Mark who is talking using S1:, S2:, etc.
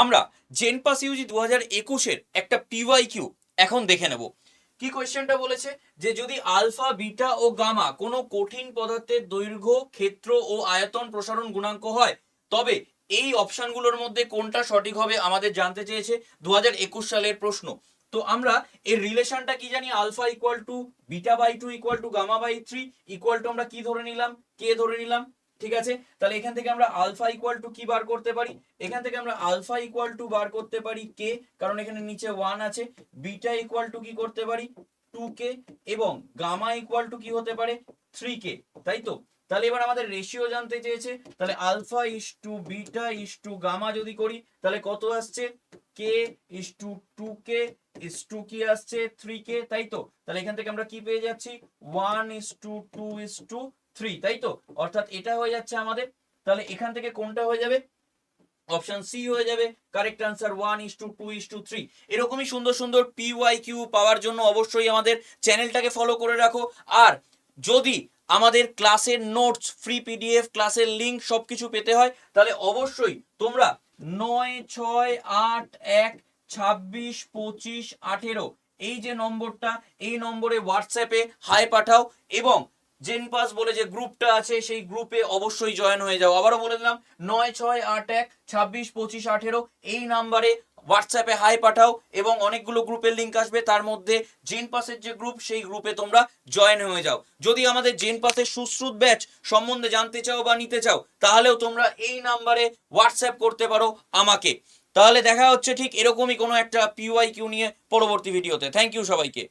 S1: আমরা জেনপাস ইউজি 2021-এর একটা পিওয়াইকিউ এখন দেখে নেব। কি কোয়েশ্চেনটা বলেছে যে যদি আলফা বিটা ও গামা কোনো কঠিন পদার্থের দৈর্ঘ্য ক্ষেত্র ও আয়তন প্রসারণ গুণাঙ্ক হয় তবে এই অপশনগুলোর মধ্যে কোনটা সঠিক হবে আমাদের জানতে চেয়েছে। 2021 সালের প্রশ্ন। তো আমরা এর রিলেশনটা কি জানি, alpha equal to beta by two equal to gamma by three equal to আমরা কি ধরে নিলাম, কে ধরে নিলাম। ঠিক আছে, তাহলে এখান থেকে আমরা আলফা ইকুয়াল টু কি বার করতে পারি, এখান থেকে আমরা আলফা ইকুয়াল টু বার করতে পারি কে, কারণ এখানে নিচে 1 আছে। বিটা ইকুয়াল টু কি করতে পারি 2কে, এবং গামা ইকুয়াল টু কি হতে পারে 3কে, তাই তো। তাহলে এবার আমাদের রেশিও জানতে চেয়েছে, তাহলে alpha is to beta is to gamma যদি করি তাহলে কত আসছে, কে ইস টু 2কে ইস টু কি আসছে 3কে, তাই তো। তাহলে এখান থেকে আমরা কি পেয়ে যাচ্ছি 1 ইস টু 2 ইস টু 3, তাই তো। অর্থাৎ এটা হয়ে যাচ্ছে আমাদের। তাহলে এখান থেকে কোনটা হয়ে যাবে, অপশন সি হয়ে যাবে কারেক্ট আনসার 1:2:3। এরকমই সুন্দর সুন্দর পিওয়াইকিউ পাওয়ার জন্য অবশ্যই আমাদের চ্যানেলটাকে ফলো করে রাখো। আর যদি আমাদের ক্লাসের নোটস, ফ্রি পিডিএফ, ক্লাসের লিঙ্ক সবকিছু পেতে হয় তাহলে অবশ্যই তোমরা 9681262518 এই যে নম্বরটা, এই নম্বরে হোয়াটসঅ্যাপে হাই পাঠাও এবং জেনপাস বলে যে গ্রুপটা আছে সেই গ্রুপে অবশ্যই জয়েন হয়ে যাও। আবারও বলে দিলাম 9681262518 এই নাম্বারে হোয়াটসঅ্যাপে হাই পাঠাও এবং অনেকগুলো গ্রুপের লিঙ্ক আসবে, তার মধ্যে জেনপাসের যে গ্রুপ সেই গ্রুপে তোমরা জয়েন হয়ে যাও। যদি আমাদের জেনপাসের সুশ্রুত ব্যাচ সম্বন্ধে জানতে চাও বা নিতে চাও তাহলেও তোমরা এই নাম্বারে হোয়াটসঅ্যাপ করতে পারো আমাকে। তাহলে দেখা হচ্ছে ঠিক এরকমই কোনো একটা পিওয়াইকিউ নিয়ে পরবর্তী ভিডিওতে। থ্যাংক ইউ সবাইকে।